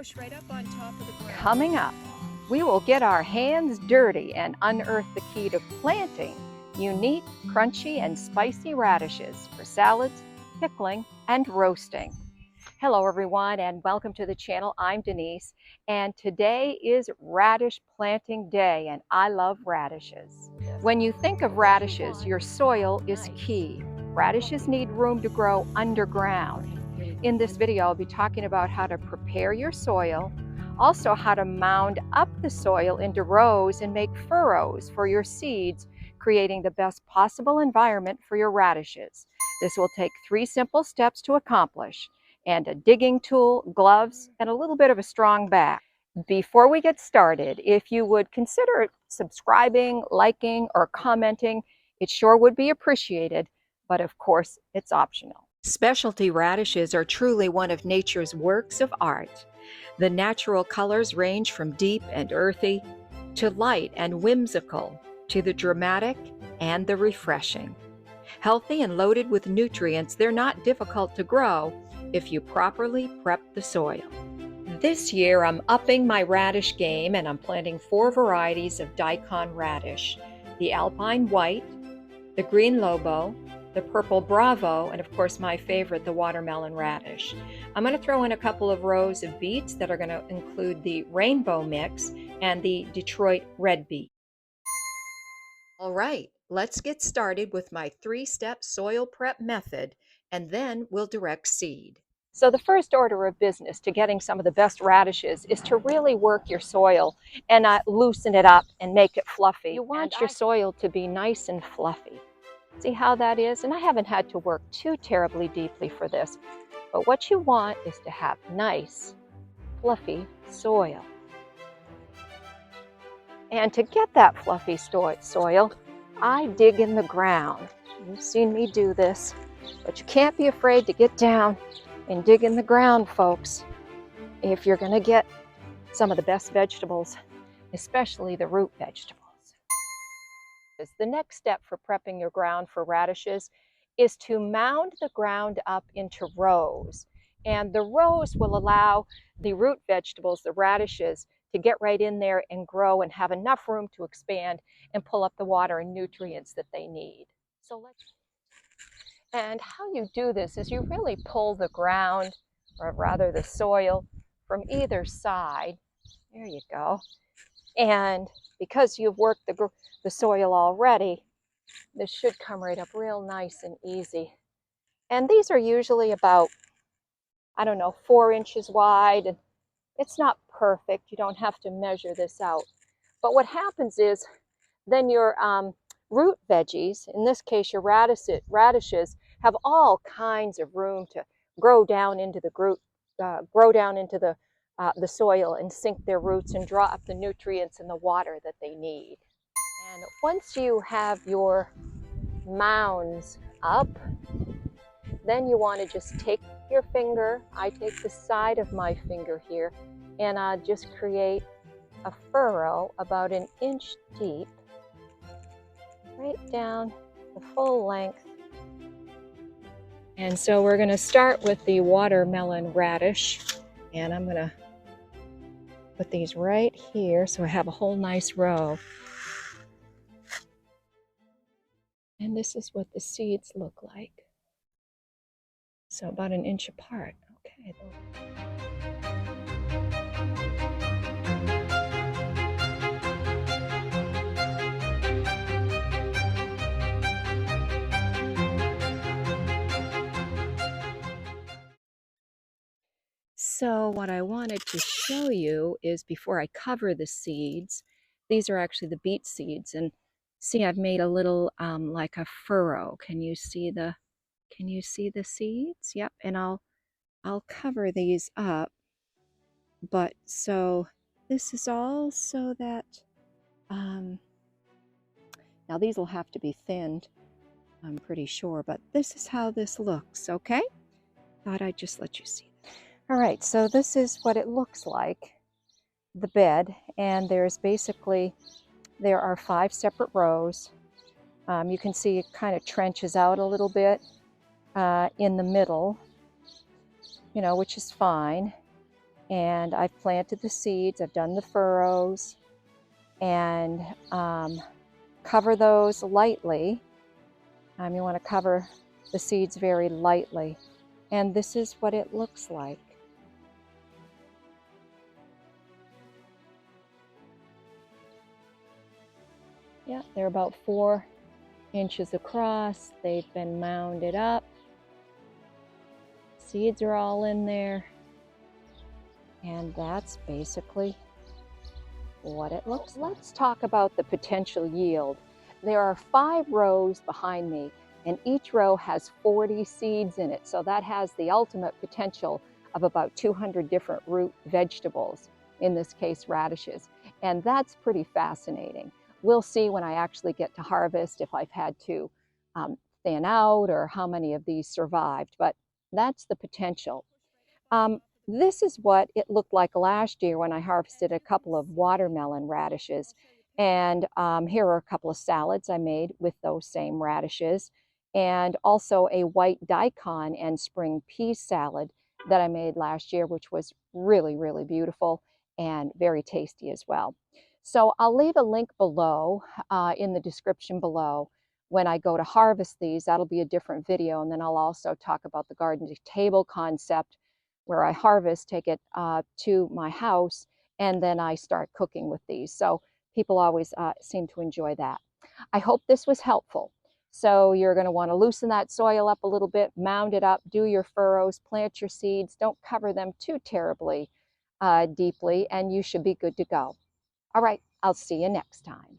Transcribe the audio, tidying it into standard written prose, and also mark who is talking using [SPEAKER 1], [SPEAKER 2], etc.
[SPEAKER 1] Push right up on top of the ground.
[SPEAKER 2] Coming up, we will get our hands dirty and unearth the key to planting unique, crunchy, and spicy radishes for salads, pickling, and roasting. Hello everyone and welcome to the channel. I'm Denise and today is radish planting day and I love radishes. When you think of radishes, your soil is key. Radishes need room to grow underground. In this video, I'll be talking about how to prepare your soil, also how to mound up the soil into rows and make furrows for your seeds, creating the best possible environment for your radishes. This will take 3 simple steps to accomplish, and a digging tool, gloves, and a little bit of a strong back. Before we get started, if you would consider subscribing, liking, or commenting, it sure would be appreciated, but of course, it's optional. Specialty radishes are truly one of nature's works of art. The natural colors range from deep and earthy, to light and whimsical, to the dramatic and the refreshing. Healthy and loaded with nutrients, they're not difficult to grow if you properly prep the soil. This year, I'm upping my radish game and I'm planting 4 varieties of daikon radish: the Alpine White, the Green Lobo, the Purple Bravo, and of course my favorite, the watermelon radish. I'm going to throw in a couple of rows of beets that are going to include the rainbow mix and the Detroit red beet. All right, let's get started with my 3-step soil prep method, and then we'll direct seed. So the first order of business to getting some of the best radishes is to really work your soil and loosen it up and make it fluffy. You want your soil to be nice and fluffy. See how that is? And I haven't had to work too terribly deeply for this, but what you want is to have nice, fluffy soil. And to get that fluffy soil, I dig in the ground. You've seen me do this, but you can't be afraid to get down and dig in the ground, folks, if you're going to get some of the best vegetables, especially the root vegetables. The next step for prepping your ground for radishes is to mound the ground up into rows. And the rows will allow the root vegetables, the radishes, to get right in there and grow and have enough room to expand and pull up the water and nutrients that they need. And how you do this is you really pull the ground, or rather the soil, from either side. There you go. And because you've worked the soil already, this should come right up real nice and easy. And these are usually about, 4 inches wide. And it's not perfect. You don't have to measure this out. But what happens is then your root veggies, in this case your radishes, have all kinds of room to grow down into the soil and sink their roots and draw up the nutrients and the water that they need. And once you have your mounds up, then you want to just take your finger, I take the side of my finger here, and just create a furrow about 1 inch deep, right down the full length. And so we're going to start with the watermelon radish, and I'm going to put these right here so I have a whole nice row. And this is what the seeds look like. So about 1 inch apart. Okay. So what I wanted to show you is, before I cover the seeds, these are actually the beet seeds, and see I've made a little like a furrow. Can you see the seeds? Yep. And I'll cover these up. But so this is all so that now these will have to be thinned, I'm pretty sure, but this is how this looks. Okay, thought I'd just let you see. All right, so this is what it looks like, the bed, and there are 5 separate rows. You can see it kind of trenches out a little bit in the middle, which is fine. And I've planted the seeds, I've done the furrows, and cover those lightly. You want to cover the seeds very lightly. And this is what it looks like. Yeah, they're about 4 inches across. They've been mounded up. Seeds are all in there. And that's basically what it looks like. Let's talk about the potential yield. There are 5 rows behind me, and each row has 40 seeds in it. So that has the ultimate potential of about 200 different root vegetables, in this case radishes. And that's pretty fascinating. We'll see when I actually get to harvest if I've had to thin out or how many of these survived, but that's the potential. This is what it looked like last year when I harvested a couple of watermelon radishes. And here are a couple of salads I made with those same radishes, and also a white daikon and spring pea salad that I made last year, which was really, really beautiful and very tasty as well. So I'll leave a link below in the description below. When I go to harvest these, that'll be a different video. And then I'll also talk about the garden to table concept, where I harvest, take it to my house, and then I start cooking with these. So people always seem to enjoy that. I hope this was helpful. So you're going to want to loosen that soil up a little bit, mound it up, do your furrows, plant your seeds. Don't cover them too terribly deeply, and you should be good to go. All right, I'll see you next time.